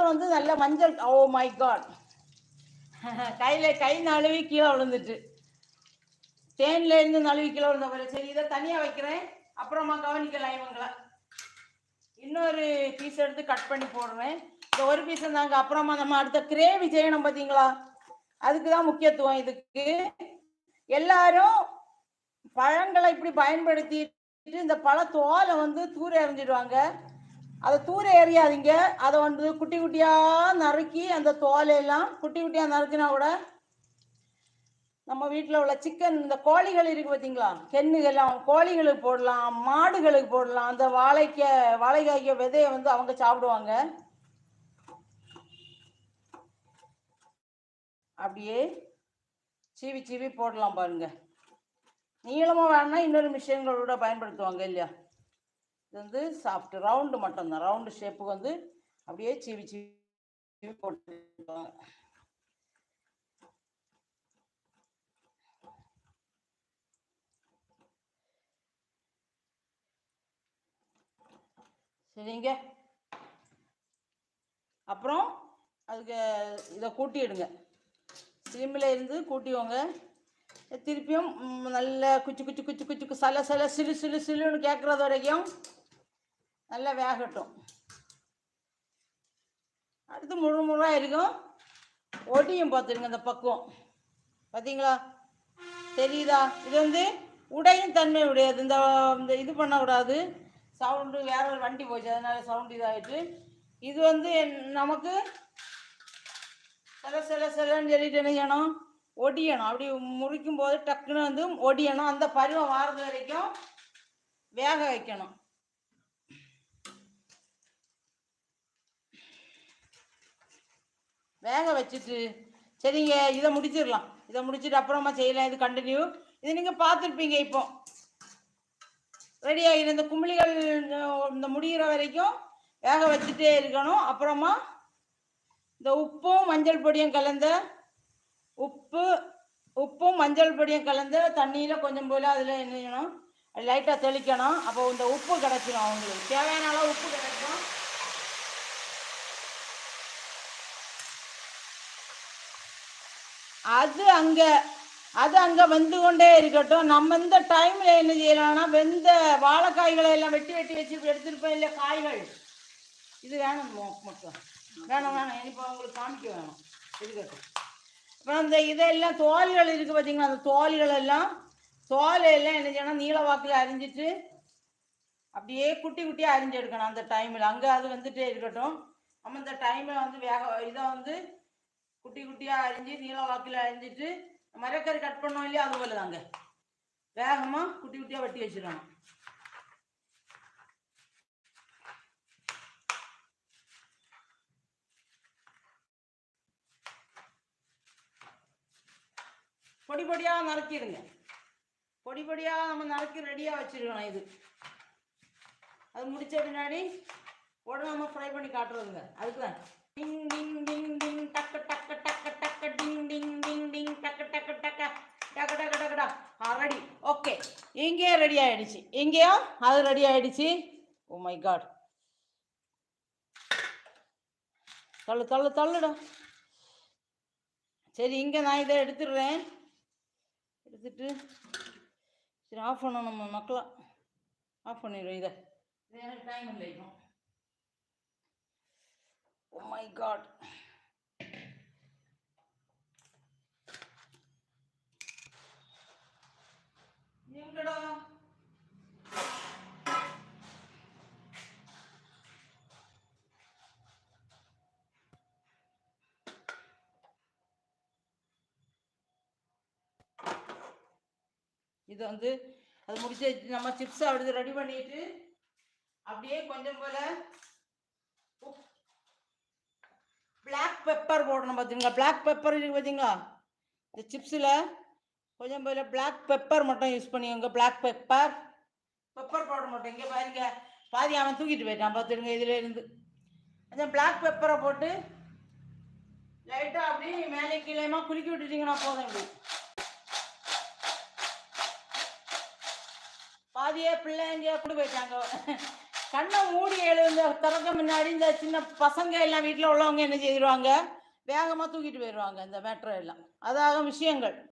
அப்புறம் வந்து நல்ல மஞ்சள். ஓ மை காட், கை நழுவி கீழே விழுந்துட்டு, தேன்ல இருந்து நழுவி கீழே விழுந்த போல. சரி, இதை தனியா வைக்கிறேன், அப்புறமா கவனிக்கலாம் இவங்களை. இன்னொரு பீஸ் எடுத்து கட் பண்ணி போடுறேன். இந்த ஒரு பீஸ் தாங்க. அப்புறமா நம்ம அடுத்த கிரேவி செய்யணும் பார்த்தீங்களா, அதுக்கு தான் முக்கியத்துவம். இதுக்கு எல்லாரும் பழங்களை இப்படி பயன்படுத்திட்டு இந்த பழத்தோலை வந்து தூர எறிஞ்சிடுவாங்க. அதை தூர எறியாதீங்க. அதை வந்து குட்டி குட்டியாக நறுக்கி, அந்த தோலையெல்லாம் குட்டி குட்டியாக நறுக்கினா கூட நம்ம வீட்டில் உள்ள சிக்கன், இந்த கோழிகள் இருக்கு பார்த்தீங்களா, கென்னுகள்லாம் கோழிகளுக்கு போடலாம், மாடுகளுக்கு போடலாம். அந்த வாழைக்காய்க்க விதையை வந்து அவங்க சாப்பிடுவாங்க. அப்படியே சீவி சீவி போடலாம் பாருங்க. நீளமாக வேணும்னா இன்னொரு மிஷின்களோட பயன்படுத்துவாங்க இல்லையா. இது வந்து சாஃப்ட் ரவுண்டு மட்டும்தான். ரவுண்டு ஷேப்புக்கு வந்து அப்படியே சீவி சீவி போட்டுருவாங்க. சரிங்க. அப்புறம் அதுக்கு இதை கூட்டிடுங்க. சிம்மில் இருந்து கூட்டிவோங்க. திருப்பியும் நல்லா குச்சி குச்சி குச்சி குச்சி சல சல சிலு சிலு சிலுன்னு கேட்குறது வரைக்கும் நல்லா வேகட்டும். அடுத்து முழு முழுவாக இருக்கும். ஒடியும் பார்த்துருங்க இந்த பக்குவம். பார்த்தீங்களா, தெரியுதா? இது வந்து உடையும் தன்மை உடையாது. இந்த இது பண்ணக்கூடாது. சவுண்டு வேற ஒரு வண்டி போச்சு, அதனால சவுண்டு இதாகிட்டு. இது வந்து நமக்கு சில சில சிலன்னு சொல்லிட்டு என்ன செய்யணும், ஒடியணும். அப்படி முறிக்கும் போது டக்குன்னு வந்து ஒடியணும். அந்த பருவம் வாரது வரைக்கும் வேக வைக்கணும். வேக வச்சுட்டு சரிங்க, இதை முடிச்சிடலாம். இதை முடிச்சுட்டு அப்புறமா செய்யலாம். இது கண்டினியூ. இது நீங்கள் பார்த்துருப்பீங்க. இப்போ ரெடி ஆகிடும். இந்த குமிழிகள் இந்த முடிகிற வரைக்கும் வேக வச்சுட்டே இருக்கணும். அப்புறமா இந்த உப்பும் மஞ்சள் பொடியும் கலந்த உப்பும் மஞ்சள் பொடியும் கலந்த தண்ணியில் கொஞ்சம் போல் அதில் என்ன செய்யணும், லைட்டாக தெளிக்கணும். அப்போ இந்த உப்பு கிடச்சிடும். அவங்களுக்கு தேவையான அளவு உப்பு கிடைக்கும். அது அங்கே வெந்து கொண்டே இருக்கட்டும். நம்ம இந்த டைமில் என்ன செய்யலாம்னா, வெந்த வாழைக்காய்களை எல்லாம் வெட்டி வெட்டி வச்சு எடுத்துருப்போம் இல்லை, காய்கள். இது வேணும் மட்டும், வேணும். இப்போ உங்களுக்கு காமிக்க வேணும், இருக்கட்டும். அப்புறம் இந்த இதெல்லாம் தோல்கள் இருக்குது பார்த்தீங்களா, அந்த தோலையெல்லாம் என்ன செய்யணும், நீல வாக்கில் அரிஞ்சிட்டு அப்படியே குட்டி குட்டியாக அரிஞ்சு எடுக்கணும். அந்த டைமில் அங்கே அது வந்துட்டே இருக்கட்டும். நம்ம இந்த டைமில் வந்து இதை வந்து குட்டி குட்டியாக அரிஞ்சு நீல வாக்கில் அரிஞ்சிட்டு மரக்கறி கட் பண்ணோம் இல்லையா, அது போல தாங்க வேகமாக குட்டி குட்டியாக வெட்டி வச்சிடணும். பொடி பொடியாக நறுக்கிடுங்க. பொடி பொடியாக நம்ம நறுக்கி ரெடியாக வச்சிருக்கணும். இது அது முடிச்ச பின்னாடி உடனே நம்ம ஃப்ரை பண்ணி காட்டுறதுங்க. அதுக்கு தான் டிங் டிங் டிங் டிங் டக்கு டக்கு டக்கு டக்கு டிங் டிங் டிங் டிங் டக்கு டக்கு டக்கு டக்கு டக்கு டக்குடா. ரெடி. ஓகே, இங்கேயே ரெடி ஆகிடுச்சு. இங்கேயும் அது ரெடி ஆகிடுச்சு. ஓ மை காட், தள்ளுடா. சரி, இங்கே நான் இதை எடுத்துடுறேன். எடுத்துட்டு சரி ஆஃப் பண்ணணும். நம்ம மக்களை ஆஃப் பண்ணிடுவோம். இதை எனக்கு டைம் இல்லை இப்போ. ஓ மை காட், எங்கடா இது வந்து அது முடிச்சு நம்ம சிப்ஸ் அப்படி ரெடி பண்ணிட்டு அப்படியே கொஞ்சம் போல பிளாக் பெப்பர் போடணும். பார்த்தீங்களா, பிளாக் பெப்பர் இருக்கு பார்த்தீங்களா, இந்த சிப்ஸில் கொஞ்சம் போல பிளாக் பெப்பர் மட்டும் யூஸ் பண்ணிக்கோங்க. பிளாக் பெப்பர் போட மாட்டோம். இங்கே பாருங்க, பாதி அவன் தூக்கிட்டு போயிட்டான் பார்த்துருங்க. இதில் இருந்து கொஞ்சம் பிளாக் பெப்பரை போட்டு லைட்டாக அப்படி மேலே கீழேமா குலுக்கி விட்டுட்டிங்கன்னா போதும். இப்படி பாதியே பிள்ளைங்க கொண்டு போயிட்டாங்க. கண்ணை மூடி எழுந்த திறக்க முன்னாடி இந்த சின்ன பசங்க எல்லாம் வீட்டில் உள்ளவங்க என்ன செய்திருவாங்க, வேகமாக தூக்கிட்டு போயிடுவாங்க இந்த மேட்ரை எல்லாம். அதாக விஷயங்கள்.